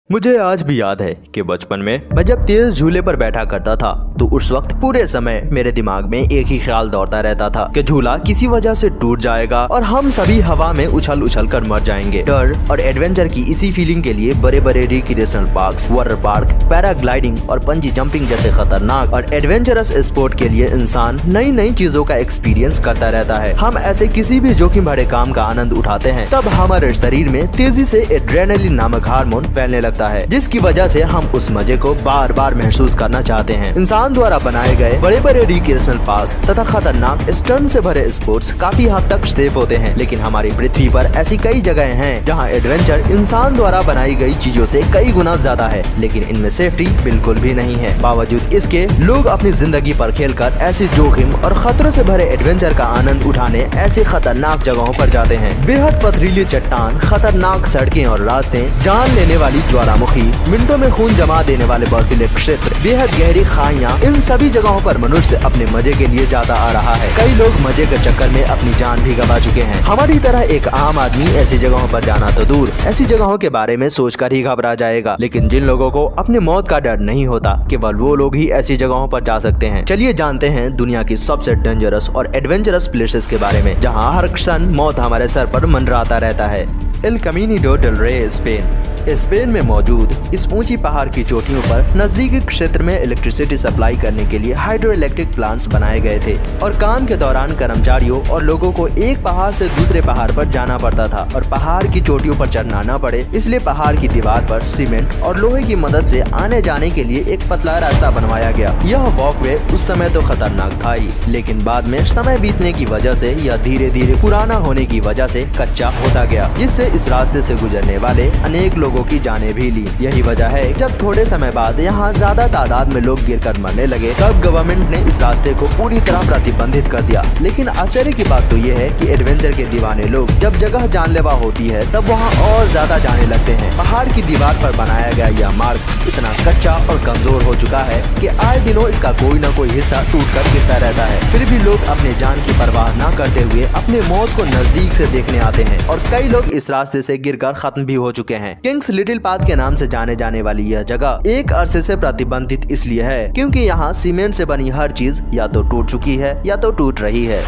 मुझे आज भी याद है कि बचपन में मैं जब तेज झूले पर बैठा करता था तो उस वक्त पूरे समय मेरे दिमाग में एक ही ख्याल दौड़ता रहता था कि झूला किसी वजह से टूट जाएगा और हम सभी हवा में उछल उछल कर मर जाएंगे। डर और एडवेंचर की इसी फीलिंग के लिए बड़े बड़े recreational parks, water park, paragliding और पंजी जंपिंग जैसे खतरनाक और एडवेंचरस स्पोर्ट के लिए इंसान नई नई चीजों का एक्सपीरियंस करता रहता है। हम ऐसे किसी भी जोखिम भरे काम का आनंद उठाते हैं तब हमारे शरीर में तेजी से एड्रेनलिन नामक हार्मोन फैलने लगता है, जिसकी वजह से हम उस मजे को बार बार महसूस करना चाहते हैं। इंसान द्वारा बनाए गए बड़े बड़े रिक्रिएशनल पार्क तथा खतरनाक स्टंट से भरे स्पोर्ट्स काफी हद तक सेफ होते हैं, लेकिन हमारी पृथ्वी पर ऐसी कई जगह हैं जहां एडवेंचर इंसान द्वारा बनाई गई चीजों से कई गुना ज्यादा है, लेकिन इनमें सेफ्टी बिल्कुल भी नहीं है। बावजूद इसके लोग अपनी जिंदगी पर खेलकर ऐसे जोखिम और खतरों से भरे एडवेंचर का आनंद उठाने ऐसी खतरनाक जगहों पर जाते हैं। बेहद पथरीली चट्टान, खतरनाक सड़कें और रास्ते, जान लेने वाली ज्वालामुखी, मिनटों में खून जमा देने वाले बर्फीले क्षेत्र, बेहद गहरी खाइयां, इन सभी जगहों पर मनुष्य अपने मजे के लिए जाता आ रहा है। कई लोग मजे के चक्कर में अपनी जान भी गंवा चुके हैं। हमारी तरह एक आम आदमी ऐसी जगहों पर जाना तो दूर, ऐसी जगहों के बारे में सोचकर ही घबरा जाएगा। लेकिन जिन लोगों को अपने मौत का डर नहीं होता, केवल वो लोग ही ऐसी जगहों पर जा सकते हैं। चलिए जानते हैं दुनिया की सबसे डेंजरस और एडवेंचरस प्लेसेस के बारे में, जहाँ हर क्षण मौत हमारे सर पर मंडराता रहता है। एल कैमिनो डेल रे, स्पेन। स्पेन में मौजूद इस ऊंची पहाड़ की चोटियों पर नजदीकी क्षेत्र में इलेक्ट्रिसिटी सप्लाई करने के लिए हाइड्रो इलेक्ट्रिक प्लांट्स बनाए गए थे और काम के दौरान कर्मचारियों और लोगों को एक पहाड़ से दूसरे पहाड़ पर जाना पड़ता था और पहाड़ की चोटियों पर चढ़ना न पड़े, इसलिए पहाड़ की दीवार पर सीमेंट और लोहे की मदद से आने जाने के लिए एक पतला रास्ता बनवाया गया। यह वॉकवे उस समय तो खतरनाक था ही, लेकिन बाद में समय बीतने की वजह से यह धीरे धीरे पुराना होने की वजह से कच्चा होता गया, जिससे इस रास्ते से गुजरने वाले अनेक लोगों की जानें भी ली। यही वजह है जब थोड़े समय बाद यहाँ ज्यादा तादाद में लोग गिरकर मरने लगे, तब गवर्नमेंट ने इस रास्ते को पूरी तरह प्रतिबंधित कर दिया। लेकिन आश्चर्य की बात तो ये है कि एडवेंचर के दीवाने लोग जब जगह जानलेवा होती है तब वहाँ और ज्यादा जाने लगते हैं। पहाड़ की दीवार पर बनाया गया यह मार्ग इतना कच्चा और कमजोर हो चुका है कि आए दिनों इसका कोई न कोई हिस्सा टूट कर गिरता रहता है। फिर भी लोग अपने जान की परवाह न करते हुए अपने मौत को नजदीक से देखने आते हैं और कई लोग इस रास्ते से गिरकर खत्म भी हो चुके हैं। किंग्स लिटिल पाथ के नाम से जाने जाने वाली यह जगह एक अरसे से प्रतिबंधित इसलिए है क्योंकि यहाँ सीमेंट से बनी हर चीज या तो टूट चुकी है या तो टूट रही है।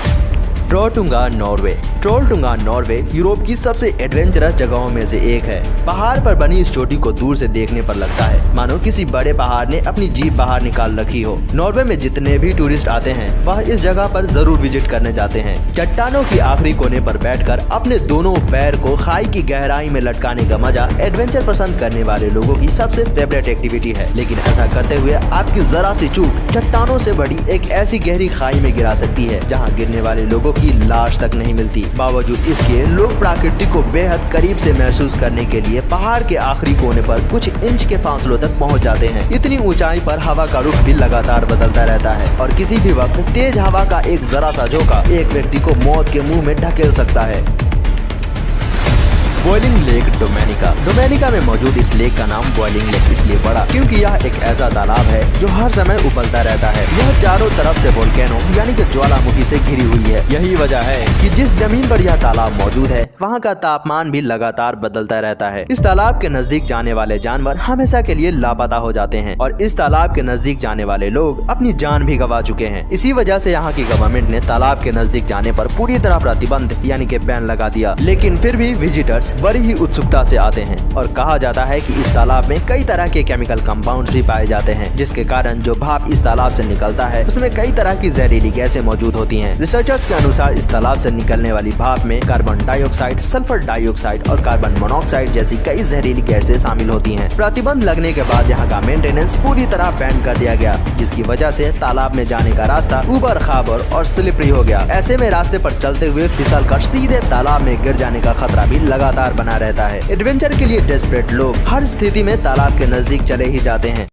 ट्रोलटुंगा, नॉर्वे। ट्रोलटुंगा, नॉर्वे यूरोप की सबसे एडवेंचरस जगहों में से एक है। पहाड़ पर बनी इस चोटी को दूर से देखने पर लगता है मानो किसी बड़े पहाड़ ने अपनी जीभ बाहर निकाल रखी हो। नॉर्वे में जितने भी टूरिस्ट आते हैं वह इस जगह पर जरूर विजिट करने जाते हैं। चट्टानों की आखिरी कोने पर बैठकर अपने दोनों पैर को खाई की गहराई में लटकाने का मजा एडवेंचर पसंद करने वाले लोगों की सबसे फेवरेट एक्टिविटी है। लेकिन ऐसा करते हुए आपकी जरा सी चूक चट्टानों से बड़ी एक ऐसी गहरी खाई में गिरा सकती है जहाँ गिरने वाले लोगों की लाश तक नहीं मिलती। बावजूद इसके लोग प्रकृति को बेहद करीब से महसूस करने के लिए पहाड़ के आखिरी कोने पर कुछ इंच के फासलों तक पहुंच जाते हैं। इतनी ऊंचाई पर हवा का रुख भी लगातार बदलता रहता है और किसी भी वक्त तेज हवा का एक जरा सा झोंका एक व्यक्ति को मौत के मुंह में ढकेल सकता है। Boiling lake, Dominica. डोमिनिका में मौजूद इस लेक का नाम बॉइलिंग लेक इसलिए पड़ा क्योंकि यह एक ऐसा तालाब है जो हर समय उबलता रहता है। यह चारों तरफ से वोल्केनो यानी कि ज्वालामुखी से घिरी हुई है। यही वजह है कि जिस जमीन पर यह तालाब मौजूद है वहाँ का तापमान भी लगातार बदलता रहता है। इस तालाब के नजदीक जाने वाले जानवर हमेशा के लिए लापता हो जाते हैं और इस तालाब के नजदीक जाने वाले लोग अपनी जान भी गंवा चुके हैं। इसी वजह से यहाँ की गवर्नमेंट ने तालाब के नजदीक जाने पर पूरी तरह प्रतिबंध यानी कि बैन लगा दिया। लेकिन फिर भी विजिटर्स बड़ी ही उत्सुकता से आते हैं और कहा जाता है कि इस तालाब में कई तरह के केमिकल कंपाउंड्स भी पाए जाते हैं, जिसके कारण जो भाप इस तालाब से निकलता है उसमें कई तरह की जहरीली गैसें मौजूद होती हैं। रिसर्चर्स के अनुसार इस तालाब से निकलने वाली भाप में कार्बन डाइऑक्साइड, सल्फर डाइऑक्साइड और कार्बन मोनोऑक्साइड जैसी कई जहरीली गैसें शामिल होती हैं। प्रतिबंध लगने के बाद यहाँ का मेंटेनेंस पूरी तरह बैन कर दिया गया, जिसकी वजह से तालाब में जाने का रास्ता उबड़ खाबड़ और स्लिपरी हो गया। ऐसे में रास्ते पर चलते हुए फिसल कर सीधे तालाब में गिर जाने का खतरा भी लगातार बना रहता है। एडवेंचर के लिए डेस्परेट लोग हर स्थिति में तालाब के नजदीक चले ही जाते हैं।